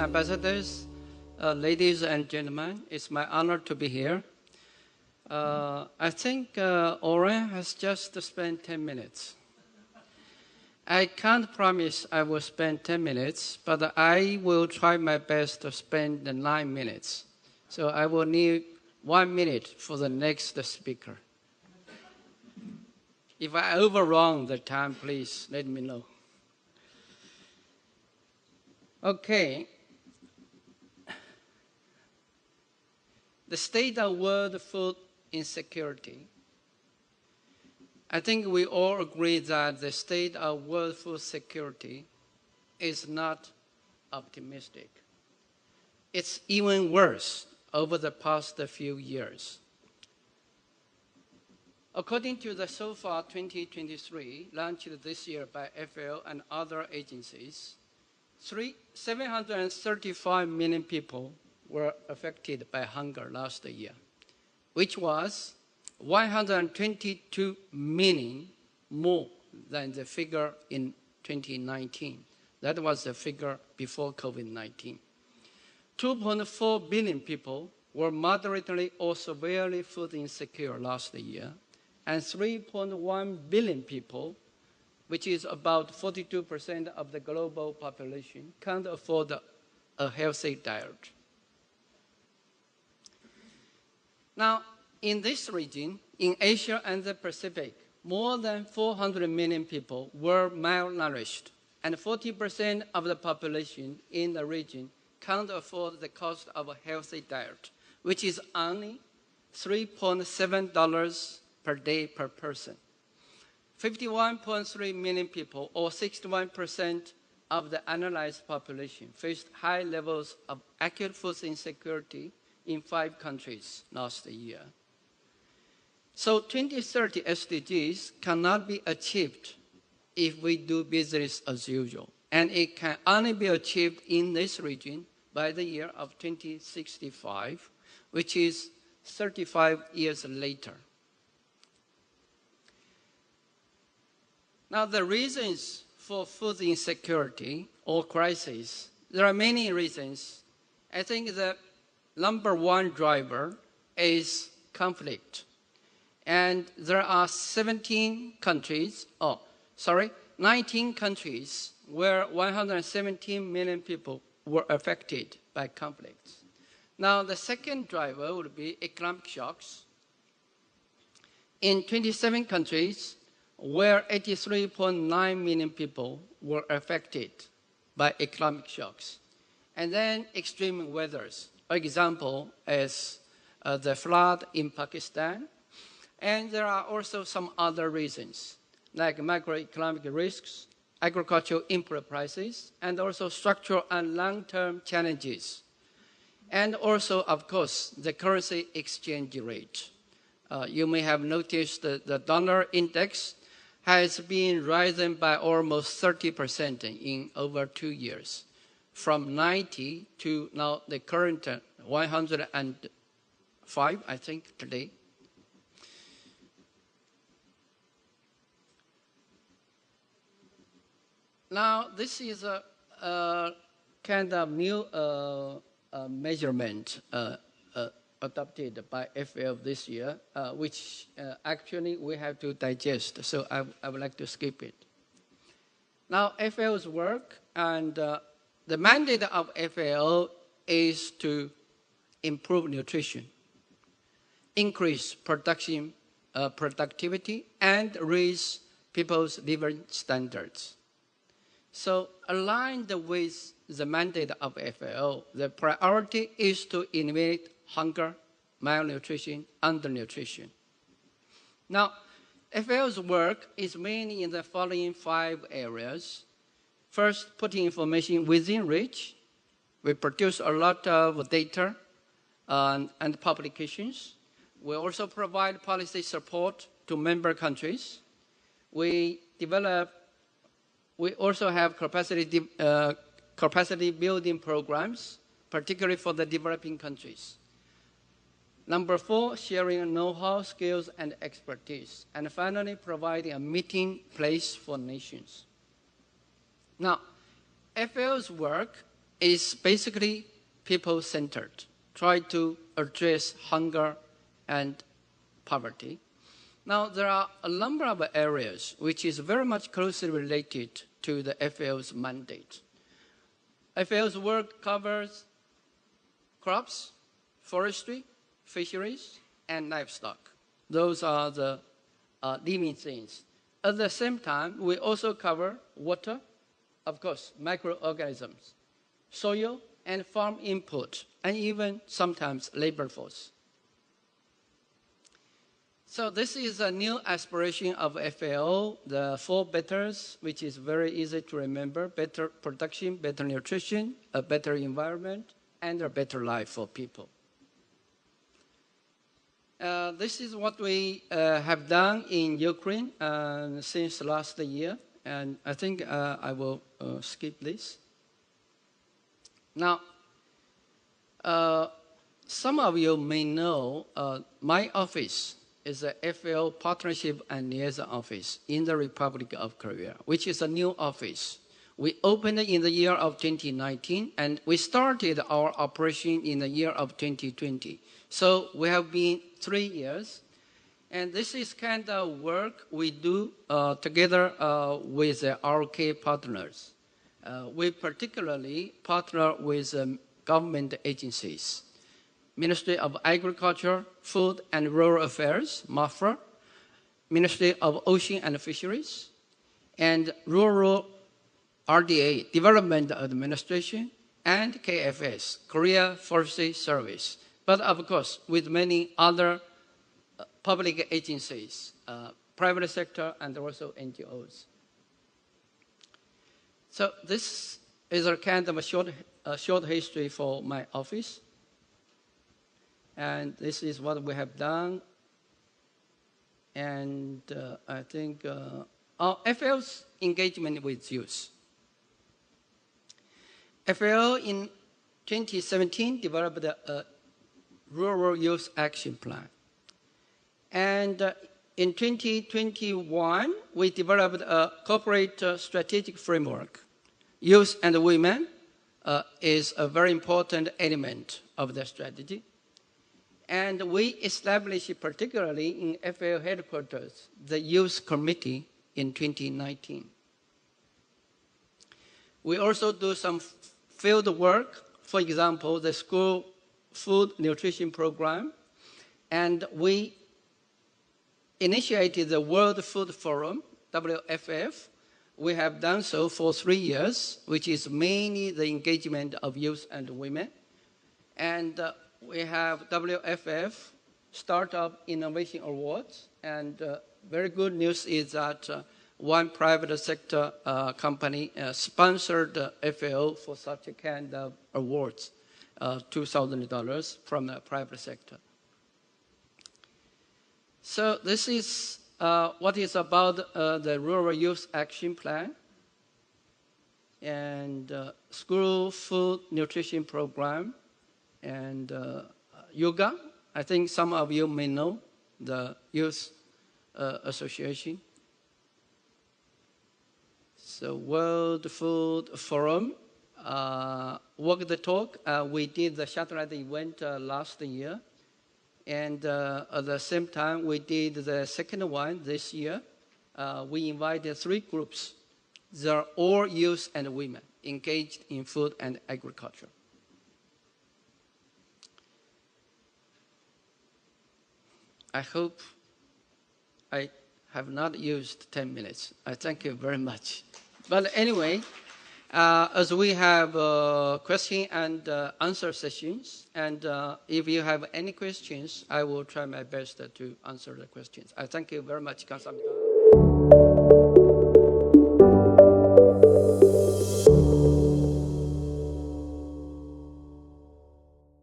ambassadors, ladies and gentlemen, it's my honor to be here. I think Oren has just spent 10 minutes. I can't promise I will spend 10 minutes, but I will try my best to spend 9 minutes. So I will need 1 minute for the next speaker. If I overrun the time, please let me know. Okay. The state of world food insecurity. I think we all agree that the state of world food security is not optimistic. It's even worse over the past few years. According to the SOFA 2023, launched this year by FAO and other agencies, 735 million people were affected by hunger last year, which was 122 million more than the figure in 2019. That was the figure before COVID-19. 2.4 billion people were moderately or severely food insecure last year, and 3.1 billion people, which is about 42% of the global population, can't afford a healthy diet. Now, in this region, in Asia and the Pacific, more than 400 million people were malnourished, and 40% of the population in the region can't afford the cost of a healthy diet, which is only $3.7 per day per person. 51.3 million people, or 61% of the analyzed population, faced high levels of acute food insecurity in 5 countries last year. So 2030 SDGs cannot be achieved if we do business as usual. And it can only be achieved in this region by the year of 2065, which is 35 years later. Now, the reasons for food insecurity or crisis, there are many reasons. I think the number one driver is conflict. And there are 19 countries where 117 million people were affected by conflicts. Now, the second driver would be economic shocks. In 27 countries, where 83.9 million people were affected by economic shocks. And then extreme weathers. For example, as the flood in Pakistan. And there are also some other reasons, like macroeconomic risks, agricultural input prices, and also structural and long-term challenges. And also, of course, the currency exchange rate. You may have noticed that the dollar index has been rising by almost 30% in over 2 years, from 90 to now the current 105, I think, today. Now, this is a kind of new measurement adopted by FAO this year, which actually we have to digest, so I would like to skip it. Now, FAO's work and the mandate of FAO is to improve nutrition, increase productivity, and raise people's living standards. So aligned with the mandate of FAO, the priority is to eliminate hunger, malnutrition, undernutrition. Now, FAO's work is mainly in the following 5 areas. First, putting information within reach. We produce a lot of data and publications. We also provide policy support to member countries. We also have capacity building programs, particularly for the developing countries. Number 4, sharing know-how, skills, and expertise. And finally, providing a meeting place for nations. Now, FAO's work is basically people-centered, try to address hunger and poverty. Now, there are a number of areas which is very much closely related to the FAO's mandate. FAO's work covers crops, forestry, fisheries, and livestock. Those are the living things. At the same time, we also cover water, of course, microorganisms, soil and farm input, and even sometimes labor force. So this is a new aspiration of FAO, the 4 betters, which is very easy to remember: better production, better nutrition, a better environment, and a better life for people. This is what we have done in Ukraine since last year, and I think I will skip this. Now, some of you may know my office is the FAO Partnership and Liaison Office in the Republic of Korea, which is a new office. We opened it in the year of 2019, and we started our operation in the year of 2020. So we have been 3 years, and this is kind of work we do together with our key partners. We particularly partner with government agencies: Ministry of Agriculture, Food and Rural Affairs, MAFRA, Ministry of Ocean and Fisheries, and Rural RDA, Development Administration, and KFS, Korea Forestry Service. But of course, with many other public agencies, private sector, and also NGOs. So this is a kind of a short history for my office. And this is what we have done. And I think our FAO's engagement with youth. FAO in 2017 developed a Rural Youth Action Plan. And in 2021, we developed a corporate strategic framework. Youth and women is a very important element of the strategy. And we established, particularly in FAO headquarters, the Youth Committee in 2019. We also do some field work, for example, the school food nutrition program, and we initiated the World Food Forum, WFF. We have done so for 3 years, which is mainly the engagement of youth and women. And we have WFF Startup Innovation Awards, and very good news is that one private sector company sponsored FAO for such a kind of awards, $2,000 from the private sector. So this is what is about the Rural Youth Action Plan and school food nutrition program and yoga. I think some of you may know the Youth Association. So World Food Forum, walk the talk. We did the satellite event last year. And at the same time, we did the second one this year. We invited 3 groups. They are all youth and women engaged in food and agriculture. I hope I have not used 10 minutes. I thank you very much. But anyway, as we have question and answer sessions, and if you have any questions, I will try my best to answer the questions. I thank you very much, 감사합니다.